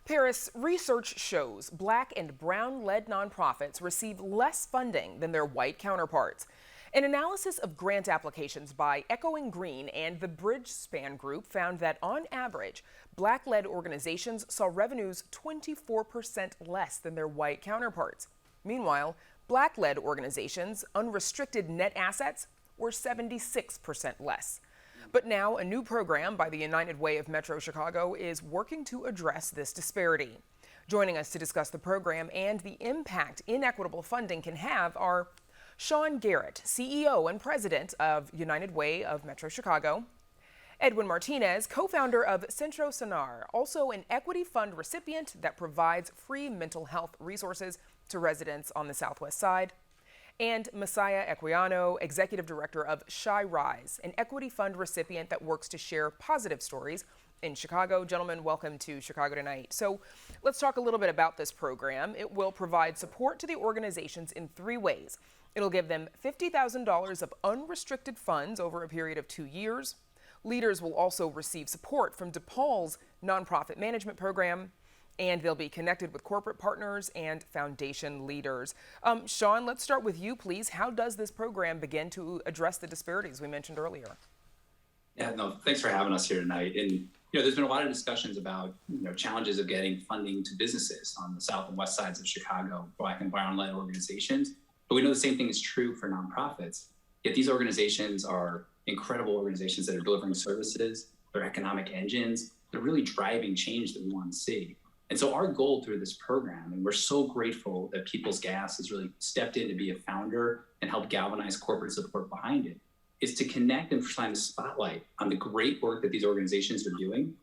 Paris, research shows Black and brown-led nonprofits receive less funding than their white counterparts. An analysis of grant applications by Echoing Green and the Bridgespan Group found that, on average, Black-led organizations saw revenues 24% less than their white counterparts. Meanwhile, Black-led organizations' unrestricted net assets were 76% less. But now a new program by the United Way of Metro Chicago is working to address this disparity. Joining us to discuss the program and the impact inequitable funding can have are Sean Garrett, CEO and president of United Way of Metro Chicago; EDWIN Martinez, co-founder of Centro Sanar, also an equity fund recipient that provides free mental health resources to residents on the Southwest Side; and Messiah EQUIANO, executive director of Shy Rise, an equity fund recipient that works to share positive stories in Chicago. Gentlemen, welcome to Chicago Tonight. So let's talk a little bit about this program. It will provide support to the organizations in three ways. It'll give them $50,000 of unrestricted funds over a period of 2 years. Leaders will also receive support from DePaul's nonprofit management program, and they'll be connected with corporate partners and foundation leaders. Sean, let's start with you, please. How does this program begin to address the disparities we mentioned earlier? Yeah, no, thanks for having us here tonight. And there's been a lot of discussions about challenges of getting funding to businesses on the south and west sides of Chicago, Black and brown-led organizations. But we know the same thing is true for nonprofits. Yet these organizations are incredible organizations that are delivering services. They're economic engines. They're really driving change that we want to see. And so our goal through this program, and we're so grateful that People's Gas has really stepped in to be a founder and help galvanize corporate support behind it, is to connect and shine the spotlight on the great work that these organizations are doing,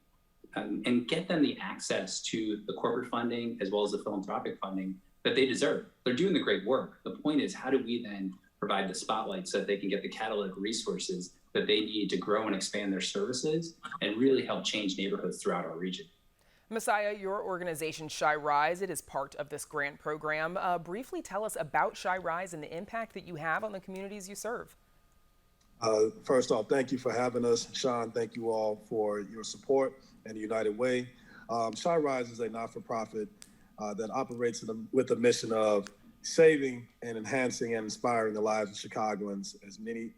and get them the access to the corporate funding as well as the philanthropic funding that they deserve. They're doing the great work. The point is, how do we then provide the spotlight so that they can get the catalytic resources that they need to grow and expand their services and really help change neighborhoods throughout our region? Messiah, your organization, Shy Rise, it is part of this grant program. Briefly tell us about Shy Rise and the impact that you have on the communities you serve. First off, thank you for having us. Sean, thank you all for your support and the United Way. Shy Rise is a not-for-profit that operates with the mission of saving and enhancing and inspiring the lives of Chicagoans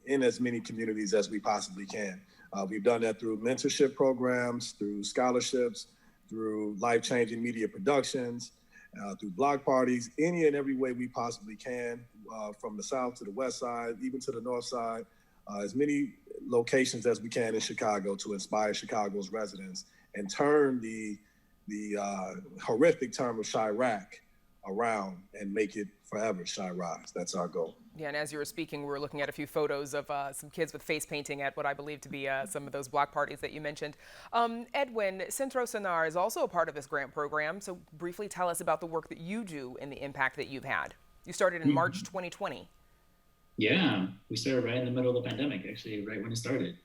in as many communities as we possibly can. We've done that through mentorship programs, through scholarships, through life-changing media productions, through block parties, any and every way we possibly can, from the south to the west side, even to the north side, as many locations as we can in Chicago to inspire Chicago's residents and turn the horrific term of Chirac around and make it forever Shy Rise. That's our goal. Yeah, and as you were speaking, we were looking at a few photos of some kids with face painting at what I believe to be some of those block parties that you mentioned. EDWIN, Centro Sanar is also a part of this grant program. So briefly tell us about the work that you do and the impact that you've had. You started in March 2020. Yeah, we started right in the middle of the pandemic, actually, right when it started.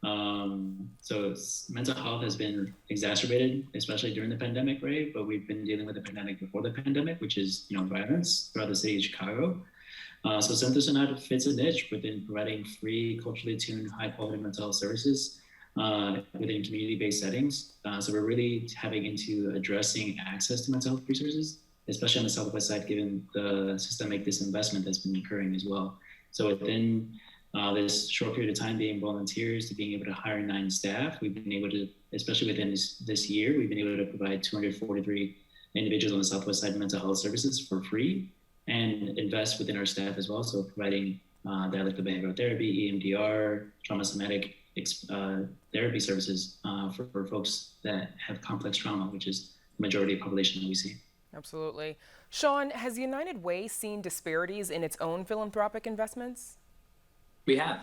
So mental health has been exacerbated, especially during the pandemic, right? But we've been dealing with the pandemic before the pandemic, which is, violence throughout the city of Chicago. So Centro Sanar fits a niche within providing free, culturally tuned, high-quality mental health services within community-based settings. So we're really tapping into addressing access to mental health resources, especially on the Southwest side, given the systemic disinvestment that's been occurring as well. So within this short period of time, being volunteers to being able to hire 9 staff, we've been able to, especially within this year, we've been able to provide 243 individuals on the Southwest side mental health services for free and invest within our staff as well. So providing dialectical behavioral therapy, EMDR, trauma somatic therapy services for folks that have complex trauma, which is the majority of the population that we see. Absolutely. Sean, has United Way seen disparities in its own philanthropic investments? We have.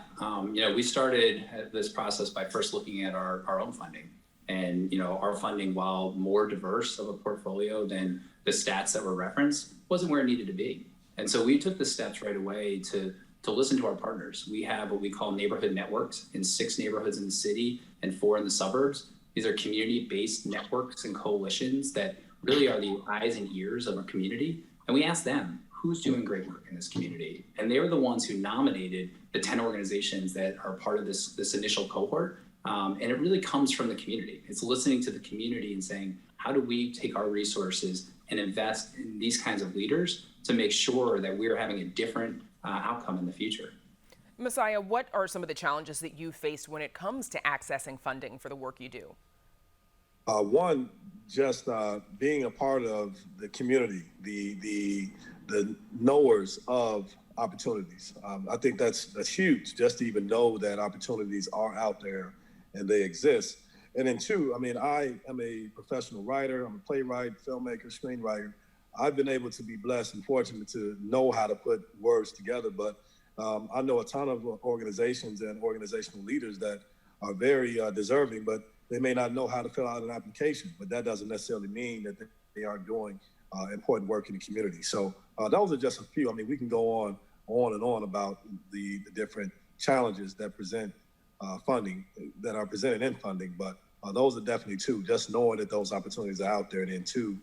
We started this process by first looking at our own funding. And, our funding, while more diverse of a portfolio than the stats that were referenced, wasn't where it needed to be. And so we took the steps right away to listen to our partners. We have what we call neighborhood networks in 6 neighborhoods in the city and 4 in the suburbs. These are community-based networks and coalitions that really are the eyes and ears of a community. And we asked them, who's doing great work in this community? And they were the ones who nominated the 10 organizations that are part of this initial cohort. And it really comes from the community. It's listening to the community and saying, how do we take our resources and invest in these kinds of leaders to make sure that we're having a different outcome in the future. Messiah, what are some of the challenges that you faced when it comes to accessing funding for the work you do? One, just being a part of the community, the knowers of opportunities. I think that's huge, just to even know that opportunities are out there and they exist. And then two, I mean, I am a professional writer. I'm a playwright, filmmaker, screenwriter. I've been able to be blessed and fortunate to know how to put words together, but I know a ton of organizations and organizational leaders that are very deserving, but they may not know how to fill out an application, but that doesn't necessarily mean that they aren't doing important work in the community. So those are just a few. I mean, we can go on and on about the different challenges that present funding, that are presented in funding, but those are definitely two, just knowing that those opportunities are out there, and then two,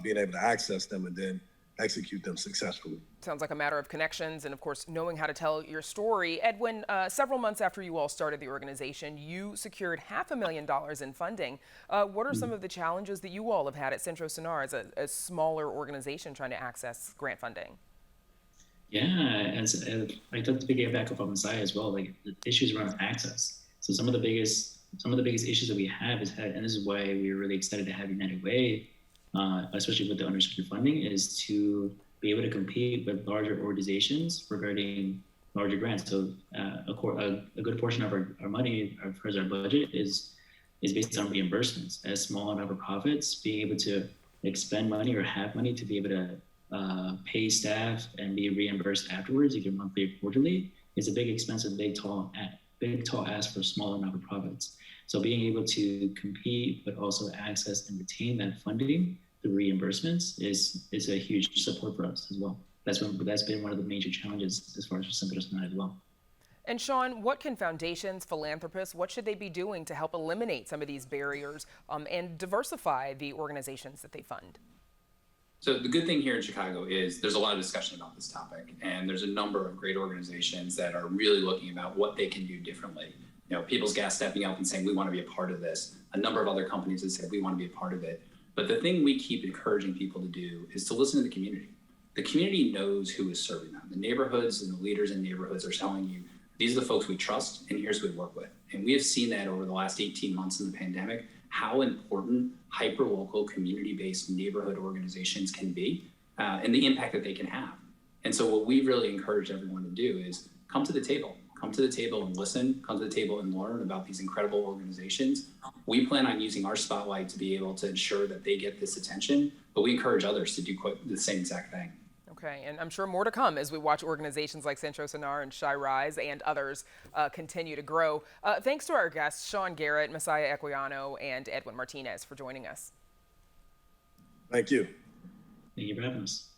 being able to access them and then execute them successfully. Sounds like a matter of connections and, of course, knowing how to tell your story. Edwin, several months after you all started the organization, you secured $500,000 in funding. What are some of the challenges that you all have had at Centro Sanar as a smaller organization trying to access grant funding? Yeah, as I thought to piggyback off of Messiah as well, like the issues around access. So some of the biggest issues that we have is and this is why we were really excited to have United Way, especially with the unrestricted funding, is to be able to compete with larger organizations regarding larger grants. So a good portion of our money, our budget, is based on reimbursements. As small nonprofits, being able to expend money or have money to be able to pay staff and be reimbursed afterwards, either monthly or quarterly, is a big expense and big tall ask for smaller nonprofits. So being able to compete but also access and retain that funding through reimbursements is a huge support for us as well. That's been one of the major challenges as far as Centro Sanar as well. And Sean, what can foundations, philanthropists, what should they be doing to help eliminate some of these barriers and diversify the organizations that they fund? So the good thing here in Chicago is there's a lot of discussion about this topic, and there's a number of great organizations that are really looking about what they can do differently. You know, People's Gas stepping up and saying, we want to be a part of this. A number of other companies have said, we want to be a part of it. But the thing we keep encouraging people to do is to listen to the community. The community knows who is serving them. The neighborhoods and the leaders in neighborhoods are telling you, these are the folks we trust, and here's who we work with. And we have seen that over the last 18 months in the pandemic, how important hyper-local, community-based neighborhood organizations can be, and the impact that they can have. And so what we really encourage everyone to do is come to the table. Come to the table and listen, come to the table and learn about these incredible organizations. We plan on using our spotlight to be able to ensure that they get this attention, but we encourage others to do the same exact thing. Okay, and I'm sure more to come as we watch organizations like Centro Sanar and Shy Rise and others continue to grow. Thanks to our guests, Sean Garrett, Messiah EQUIANO, and Edwin Martinez for joining us. Thank you. Thank you for having us.